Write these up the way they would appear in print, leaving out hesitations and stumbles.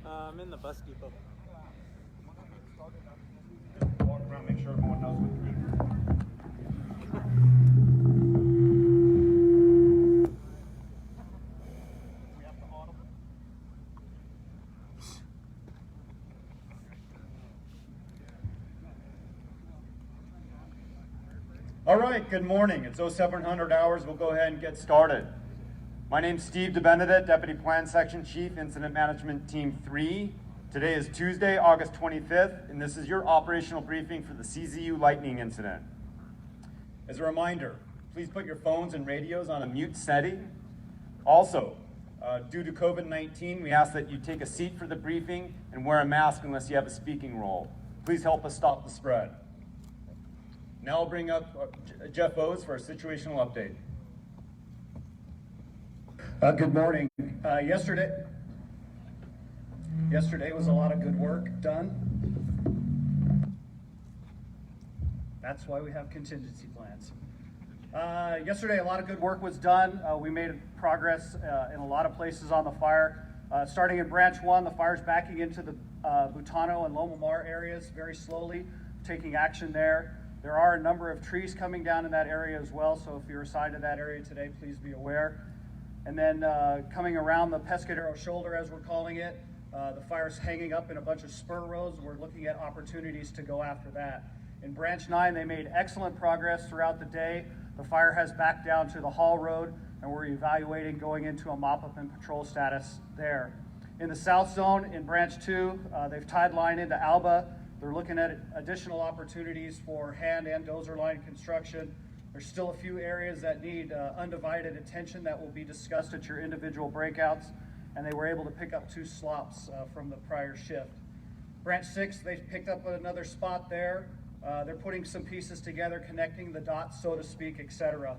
I'm in the bus depot. Walk around, make sure everyone knows what you're doing. We have to audible. All right, good morning. It's 0700 hours. We'll go ahead and get started. My name's Steve DeBenedette, Deputy Plan Section Chief, Incident Management Team 3. Today is Tuesday, August 25th, and this is your operational briefing for the CZU Lightning incident. As a reminder, please put your phones and radios on a mute setting. Also, due to COVID-19, we ask that you take a seat for the briefing and wear a mask unless you have a speaking role. Please help us stop the spread. Now I'll bring up Jeff Bowes for a situational update. Good morning. Yesterday was a lot of good work done. That's why we have contingency plans. Yesterday, a lot of good work was done. We made progress in a lot of places on the fire. Starting in Branch 1, the fire's backing into the Butano and Loma Mar areas very slowly, taking action there. There are a number of trees coming down in that area as well, so if you're assigned to that area today, please be aware. And then coming around the Pescadero Shoulder, as we're calling it, the fire's hanging up in a bunch of spur roads. We're looking at opportunities to go after that. In Branch 9, they made excellent progress throughout the day. The fire has backed down to the Hall Road, and we're evaluating going into a mop-up and patrol status there. In the South Zone, in Branch 2, they've tied line into Alba. They're looking at additional opportunities for hand and dozer line construction. There's still a few areas that need undivided attention that will be discussed at your individual breakouts, and they were able to pick up 2 slops from the prior shift. Branch 6, they picked up another spot there. They're putting some pieces together, connecting the dots, so to speak, etc.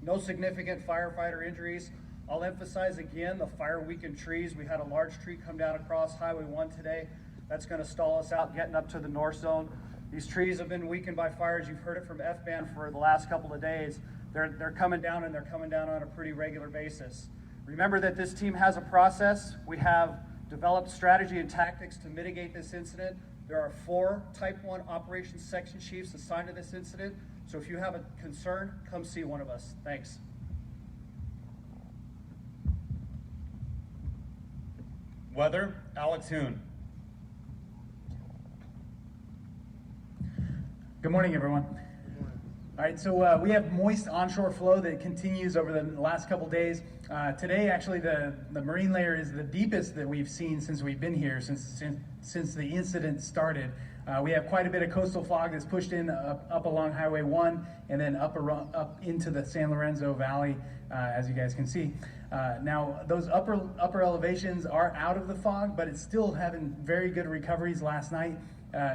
No significant firefighter injuries. I'll emphasize again the fire-weakened trees. We had a large tree come down across Highway 1 today. That's going to stall us out getting up to the North Zone. These trees have been weakened by fires. You've heard it from F-Band for the last couple of days. They're coming down, and they're coming down on a pretty regular basis. Remember that this team has a process. We have developed strategy and tactics to mitigate this incident. There are 4 Type 1 Operations Section Chiefs assigned to this incident. So if you have a concern, come see one of us. Thanks. Weather, Alex Hoon. Good morning, everyone. All right, so we have moist onshore flow that continues over the last couple days. Today, actually, the marine layer is the deepest that we've seen since we've been here, since the incident started. We have quite a bit of coastal fog that's pushed in up along Highway 1 and then up into the San Lorenzo Valley, as you guys can see. Now, those upper elevations are out of the fog, but it's still having very good recoveries last night.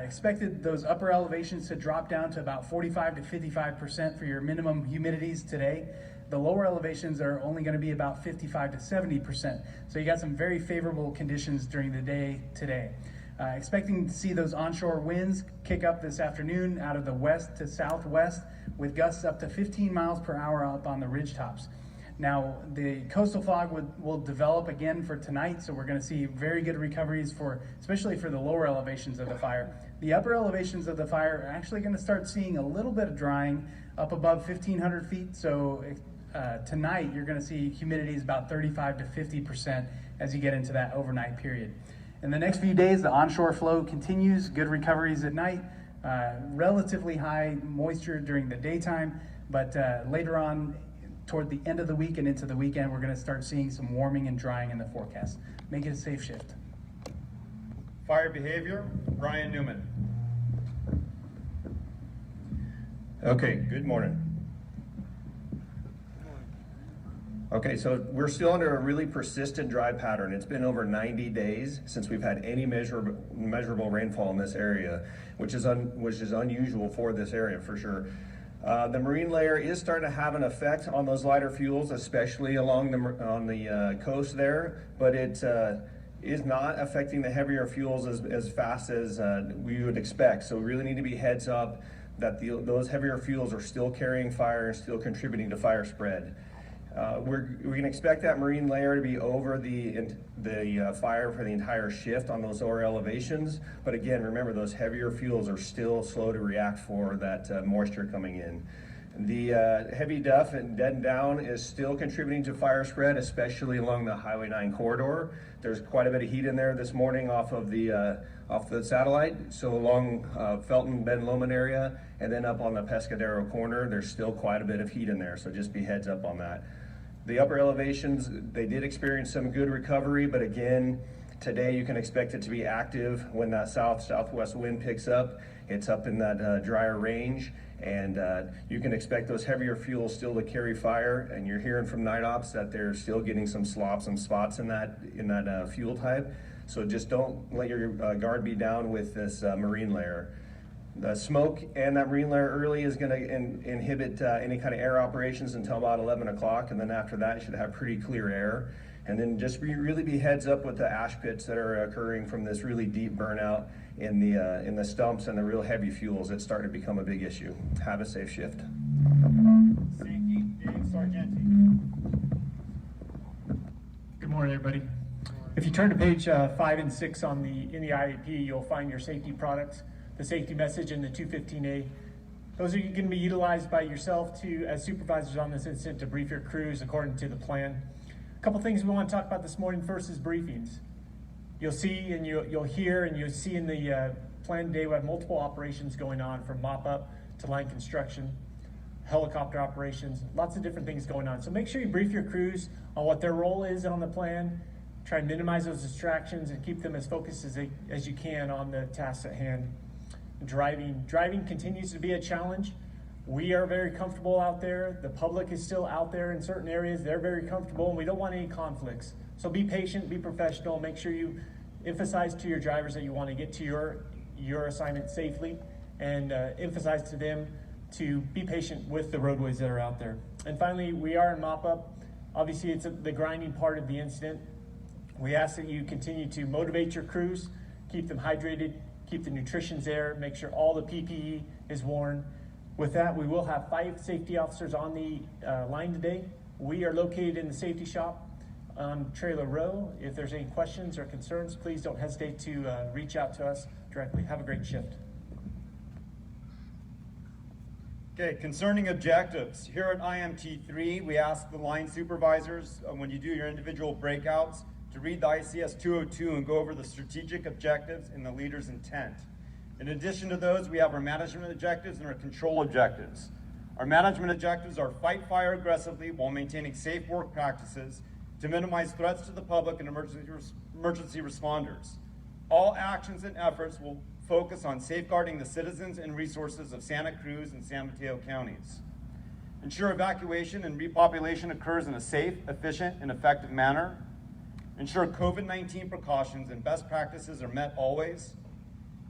Expected those upper elevations to drop down to about 45 to 55% for your minimum humidities today. The lower elevations are only going to be about 55 to 70%. So you got some very favorable conditions during the day today. Expecting to see those onshore winds kick up this afternoon out of the west to southwest with gusts up to 15 miles per hour up on the ridgetops. Now, the coastal fog will develop again for tonight, so we're going to see very good recoveries especially for the lower elevations of the fire. The upper elevations of the fire are actually going to start seeing a little bit of drying up above 1,500 feet, so tonight you're going to see humidity is about 35 to 50% as you get into that overnight period. In the next few days, the onshore flow continues, good recoveries at night, relatively high moisture during the daytime, but later on, toward the end of the week and into the weekend, we're going to start seeing some warming and drying in the forecast. Make it a safe shift. Fire behavior, Brian Newman. Okay, good morning. Okay, so we're still under a really persistent dry pattern. It's been over 90 days since we've had any measurable rainfall in this area, which is unusual for this area for sure. The marine layer is starting to have an effect on those lighter fuels, especially along on the coast there, but it is not affecting the heavier fuels as fast as we would expect. So we really need to be heads up that those heavier fuels are still carrying fire and still contributing to fire spread. We can expect that marine layer to be over the fire for the entire shift on those lower elevations. But again, remember, those heavier fuels are still slow to react for that moisture coming in. The heavy duff and dead and down is still contributing to fire spread, especially along the Highway 9 corridor. There's quite a bit of heat in there this morning off the satellite. So along Felton, Ben Lomond area, and then up on the Pescadero corner, there's still quite a bit of heat in there. So just be heads up on that. The upper elevations, they did experience some good recovery, but again, today you can expect it to be active when that southwest wind picks up. It's up in that drier range, and you can expect those heavier fuels still to carry fire. And you're hearing from night ops that they're still getting some spots in that fuel type. So just don't let your guard be down with this marine layer. The smoke and that marine layer early is going to inhibit any kind of air operations until about 11 o'clock, and then after that you should have pretty clear air. And then just really be heads up with the ash pits that are occurring from this really deep burnout in the stumps and the real heavy fuels. It's starting to become a big issue. Have a safe shift. Safety, Dave Sargenti. Good morning, everybody. If you turn to page 5 and 6 in the IAP, you'll find your safety products, the safety message, and the 215A. Those are going to be utilized by yourself as supervisors on this incident to brief your crews according to the plan. A couple things we want to talk about this morning. First is briefings. You'll see and you'll hear and you'll see in the plan today we have multiple operations going on, from mop-up to line construction, helicopter operations, lots of different things going on. So make sure you brief your crews on what their role is on the plan. Try and minimize those distractions and keep them as focused as you can on the tasks at hand. Driving continues to be a challenge. We are very comfortable out there. The public is still out there in certain areas. They're very comfortable, and we don't want any conflicts. So be patient, be professional. Make sure you emphasize to your drivers that you want to get to your assignment safely, and emphasize to them to be patient with the roadways that are out there. And finally, we are in mop-up. Obviously, it's the grinding part of the incident. We ask that you continue to motivate your crews, keep them hydrated, keep the nutrition there, make sure all the PPE is worn. With that, we will have 5 safety officers on the line today. We are located in the safety shop on Trailer Row. If there's any questions or concerns, please don't hesitate to reach out to us directly. Have a great shift. Okay, concerning objectives, here at IMT3, we ask the line supervisors, when you do your individual breakouts, to read the ICS 202 and go over the strategic objectives and the leader's intent. In addition to those, we have our management objectives and our control objectives. Our management objectives are fight fire aggressively while maintaining safe work practices to minimize threats to the public and emergency responders. All actions and efforts will focus on safeguarding the citizens and resources of Santa Cruz and San Mateo counties. Ensure evacuation and repopulation occurs in a safe, efficient, and effective manner. Ensure COVID-19 precautions and best practices are met always.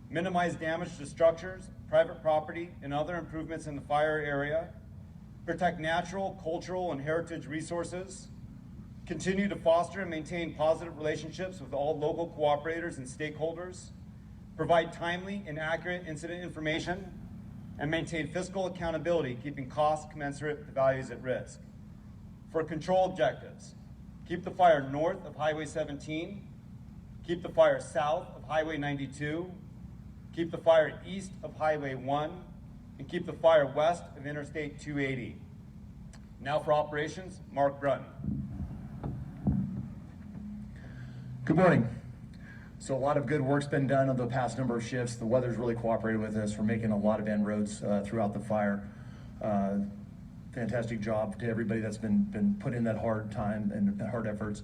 Minimize damage to structures, private property, and other improvements in the fire area. Protect natural, cultural, and heritage resources. Continue to foster and maintain positive relationships with all local cooperators and stakeholders. Provide timely and accurate incident information. And maintain fiscal accountability, keeping costs commensurate with the values at risk. For control objectives, keep the fire north of Highway 17, keep the fire south of Highway 92, keep the fire east of Highway 1, and keep the fire west of Interstate 280. Now for operations, Mark Brunton. Good morning. So a lot of good work's been done over the past number of shifts. The weather's really cooperated with us. We're making a lot of end roads throughout the fire. Fantastic job to everybody that's been put in that hard time and hard efforts.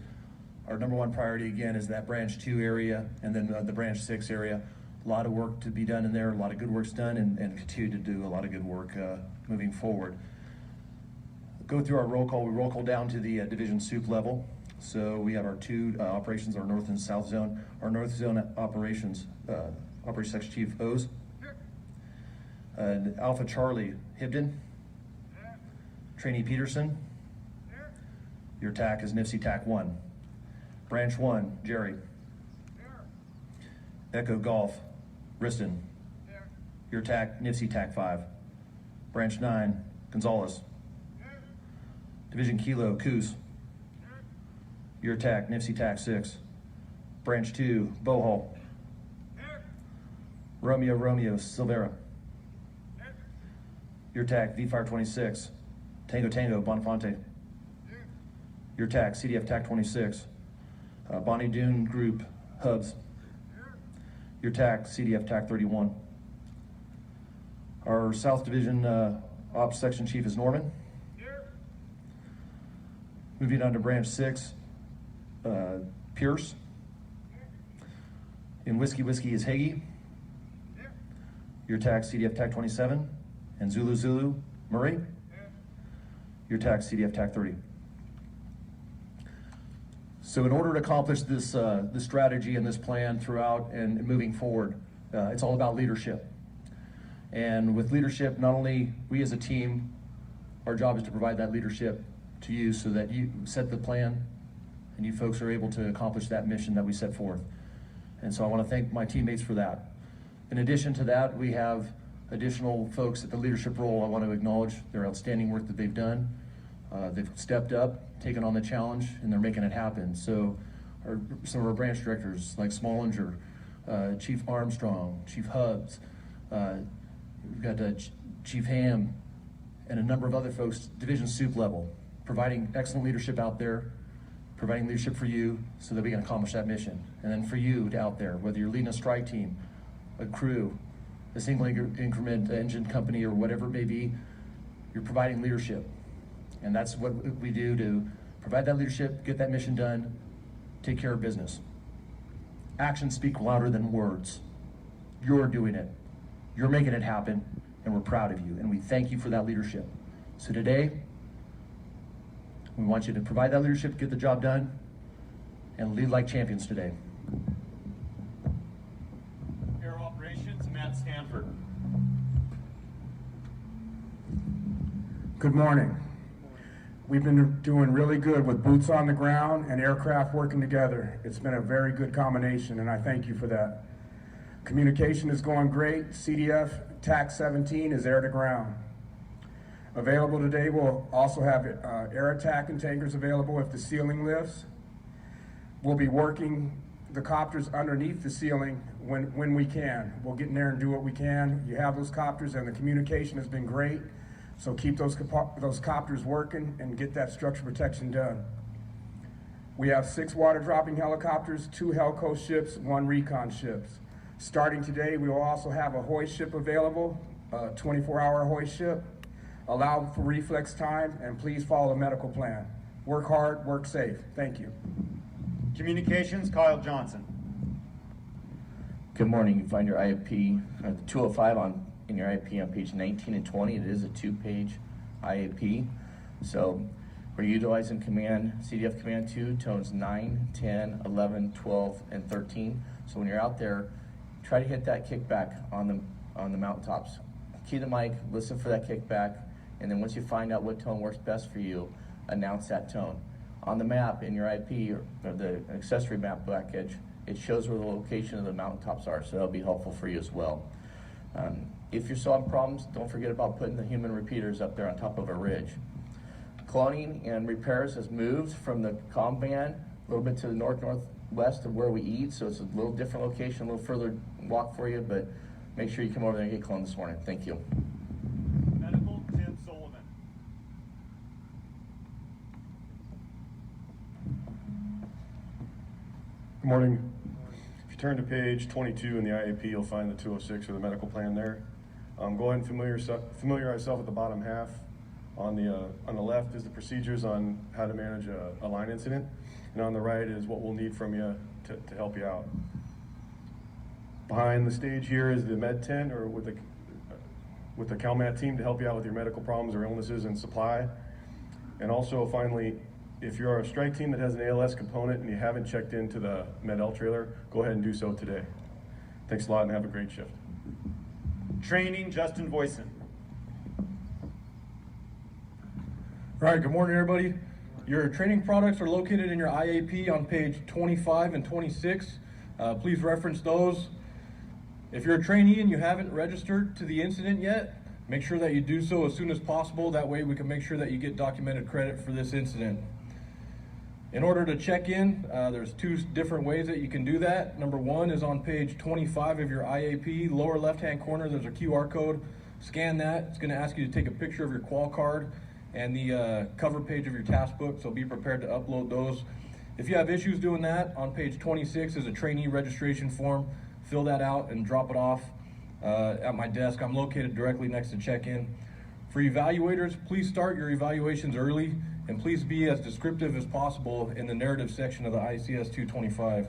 Our number one priority again is that branch 2 area and then the branch 6 area. A lot of work to be done in there, a lot of good work's done, and continue to do a lot of good work moving forward. Go through our roll call. We roll call down to the division soup level. So we have our 2 operations, our north and south zone. Our north zone operations, Operations Section Chief O's. Alpha Charlie Hibden. Trainee Peterson. Your TAC is NIFC TAC 1. Branch 1, Jerry. Echo Golf, Riston. Your TAC, NIFC TAC 5. Branch 9, Gonzalez. Division Kilo, Coos. Your TAC, NIFC TAC 6. Branch 2, Bohol. Romeo, Silvera. Your TAC, V-Fire 26. Tango, Bonfante. Your TAC, CDF TAC 26. Bonnie Doon Group, Hubs. Your TAC, CDF TAC 31. Our South Division Ops Section Chief is Norman. Moving on to Branch 6, Pierce. In Whiskey is Hagee. Your TAC, CDF TAC 27. And Zulu, Murray. Your TAC, CDF TAC 30. So in order to accomplish this, this strategy and this plan throughout and moving forward, it's all about leadership. And with leadership, not only we as a team, our job is to provide that leadership to you so that you set the plan and you folks are able to accomplish that mission that we set forth. And so I want to thank my teammates for that. In addition to that, we have additional folks at the leadership role. I want to acknowledge their outstanding work that they've done. They've stepped up, taken on the challenge, and they're making it happen. So some of our branch directors like Smallinger, Chief Armstrong, Chief Hubs, we've got Chief Ham, and a number of other folks, Division Soup level, providing excellent leadership out there, providing leadership for you so that we can accomplish that mission. And then for you out there, whether you're leading a strike team, a crew, a single increment engine company, or whatever it may be, you're providing leadership. And that's what we do to provide that leadership, get that mission done, take care of business. Actions speak louder than words. You're doing it. You're making it happen, and we're proud of you, and we thank you for that leadership. So today, we want you to provide that leadership, get the job done, and lead like champions today. Air Operations, Matt Stanford. Good morning. We've been doing really good with boots on the ground and aircraft working together. It's been a very good combination, and I thank you for that. Communication is going great. CDF TAC 17 is air to ground. Available today, we'll also have air attack and tankers available if the ceiling lifts. We'll be working the copters underneath the ceiling when we can. We'll get in there and do what we can. You have those copters, and the communication has been great. So keep those copters working and get that structure protection done. We have 6 water dropping helicopters, 2 Helco ships, 1 recon ships. Starting today, we will also have a hoist ship available, a 24-hour hoist ship. Allow for reflex time, and please follow the medical plan. Work hard, work safe. Thank you. Communications, Kyle Johnson. Good morning. You find your IAP, the 205 in your IAP on page 19 and 20. It is a 2-page IAP. So we're utilizing CDF Command 2, tones 9, 10, 11, 12, and 13. So when you're out there, try to hit that kickback on the mountaintops. Key the mic, listen for that kickback, and then once you find out what tone works best for you, announce that tone. On the map in your IP, or the accessory map package, it shows where the location of the mountaintops are, so that'll be helpful for you as well. If you're still having problems, don't forget about putting the human repeaters up there on top of a ridge. Cloning and repairs has moved from the comm band a little bit to the northwest of where we eat, so it's a little different location, a little further walk for you, but make sure you come over there and get cloned this morning. Thank you. Medical, Tim Sullivan. Good morning. If you turn to page 22 in the IAP, you'll find the 206 or the medical plan there. Go ahead and familiarize yourself with the bottom half. On the left is the procedures on how to manage a line incident, and on the right is what we'll need from you to help you out. Behind the stage here is the med tent, or with the CalMat team to help you out with your medical problems or illnesses and supply. And also, finally, if you're a strike team that has an ALS component and you haven't checked into the Med-L trailer, go ahead and do so today. Thanks a lot and have a great shift. Training, Justin Voisin. All right, good morning, everybody. Your training products are located in your IAP on page 25 and 26. Please reference those. If you're a trainee and you haven't registered to the incident yet, Make sure that you do so as soon as possible. That way we can make sure that you get documented credit for this incident. In order to check in, there's two different ways that you can do that. Number one is on page 25 of your IAP, lower left-hand corner, there's a QR code. Scan that. It's going to ask you to take a picture of your qual card and the cover page of your task book, so be prepared to upload those. If you have issues doing that, on page 26 is a trainee registration form. Fill that out and drop it off at my desk. I'm located directly next to check-in. For evaluators, please start your evaluations early, and please be as descriptive as possible in the narrative section of the ICS 225.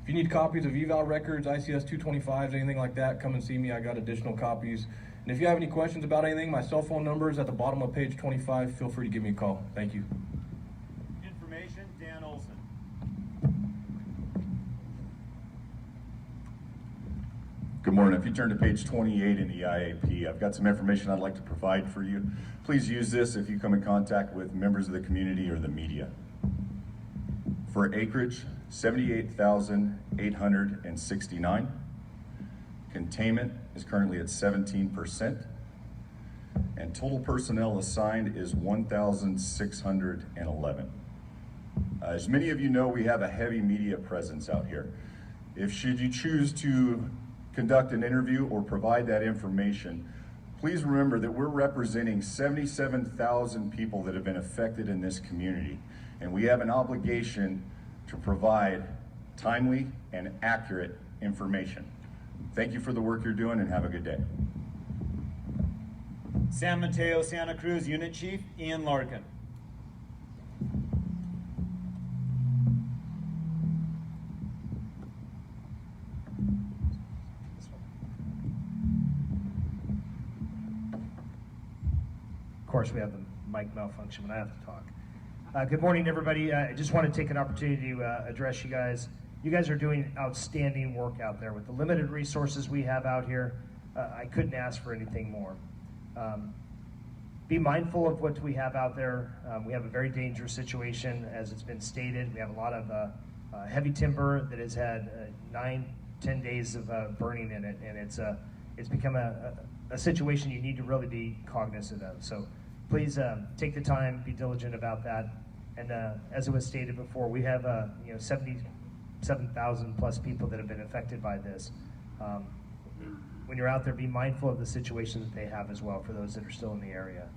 If you need copies of eval records, ICS 225s, anything like that, come and see me. I got additional copies. And if you have any questions about anything, my cell phone number is at the bottom of page 25. Feel free to give me a call. Thank you. Information, Dan Olson. Good morning. If you turn to page 28 in the IAP, I've got some information I'd like to provide for you. Please use this if you come in contact with members of the community or the media. For acreage, 78,869. Containment is currently at 17%. And total personnel assigned is 1,611. As many of you know, we have a heavy media presence out here. If should you choose to conduct an interview or provide that information, please remember that we're representing 77,000 people that have been affected in this community, and we have an obligation to provide timely and accurate information. Thank you for the work you're doing, and have a good day. San Mateo, Santa Cruz Unit Chief Ian Larkin. Of course, we have the mic malfunction when I have to talk. Good morning, everybody. I just want to take an opportunity to address you guys. You guys are doing outstanding work out there. With the limited resources we have out here, I couldn't ask for anything more. Be mindful of what we have out there. We have a very dangerous situation, as it's been stated. We have a lot of heavy timber that has had 9-10 days of burning in it, and it's become a situation you need to really be cognizant of. So please take the time, be diligent about that. And as it was stated before, we have 77,000 plus people that have been affected by this. When you're out there, be mindful of the situation that they have as well for those that are still in the area.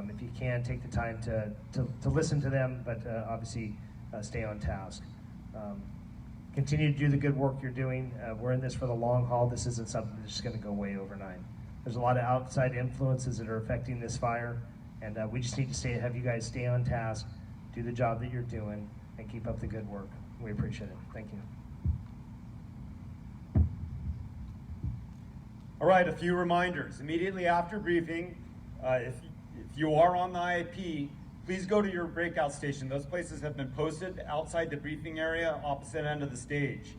If you can, take the time to listen to them, but obviously stay on task. Continue to do the good work you're doing. We're in this for the long haul. This isn't something that's just going to go away overnight. There's a lot of outside influences that are affecting this fire, and we just need to have you guys stay on task, do the job that you're doing, and keep up the good work. We appreciate it. Thank you. All right, a few reminders. Immediately after briefing, if you are on the IAP, please go to your breakout station. Those places have been posted outside the briefing area, opposite end of the stage.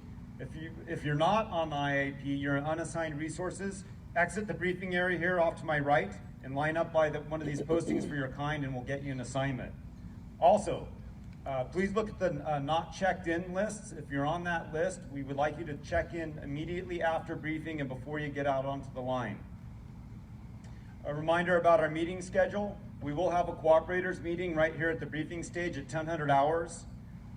If you're not on the IAP, you're in unassigned resources, exit the briefing area here off to my right and line up by one of these postings for your kind, and we'll get you an assignment. Also, please look at the not checked in lists. If you're on that list, we would like you to check in immediately after briefing and before you get out onto the line. A reminder about our meeting schedule. We will have a cooperators meeting right here at the briefing stage at 1000 hours.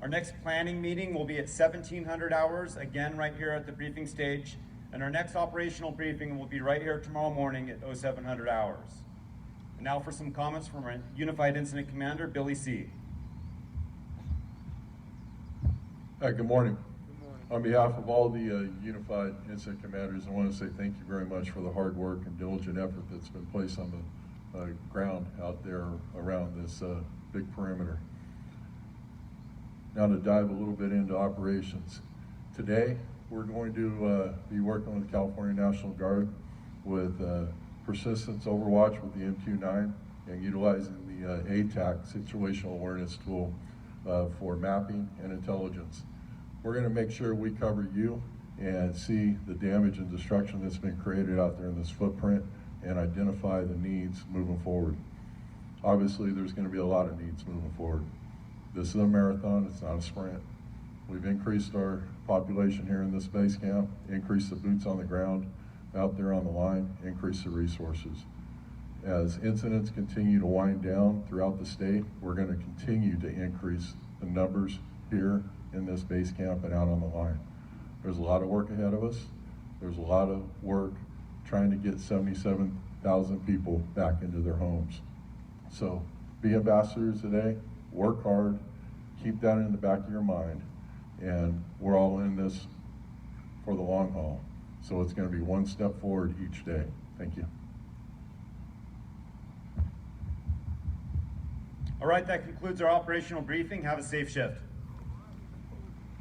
Our next planning meeting will be at 1700 hours, again right here at the briefing stage. And our next operational briefing will be right here tomorrow morning at 0700 hours. And now for some comments from our Unified Incident Commander, Billy C. Hi, good morning. On behalf of all the Unified Incident Commanders, I want to say thank you very much for the hard work and diligent effort that's been placed on the ground out there around this big perimeter. Now to dive a little bit into operations. Today, we're going to be working with the California National Guard with persistence overwatch with the MQ-9 and utilizing the ATAC situational awareness tool for mapping and intelligence. We're going to make sure we cover you and see the damage and destruction that's been created out there in this footprint and identify the needs moving forward. Obviously, there's going to be a lot of needs moving forward. This is a marathon, it's not a sprint. We've increased our population here in this base camp, increased the boots on the ground out there on the line, increased the resources. as incidents continue to wind down throughout the state, we're going to continue to increase the numbers here in this base camp and out on the line. There's a lot of work ahead of us. There's a lot of work trying to get 77,000 people back into their homes. So be ambassadors today, work hard, keep that in the back of your mind, and we're all in this for the long haul. So it's going to be one step forward each day. Thank you. All right, that concludes our operational briefing. Have a safe shift.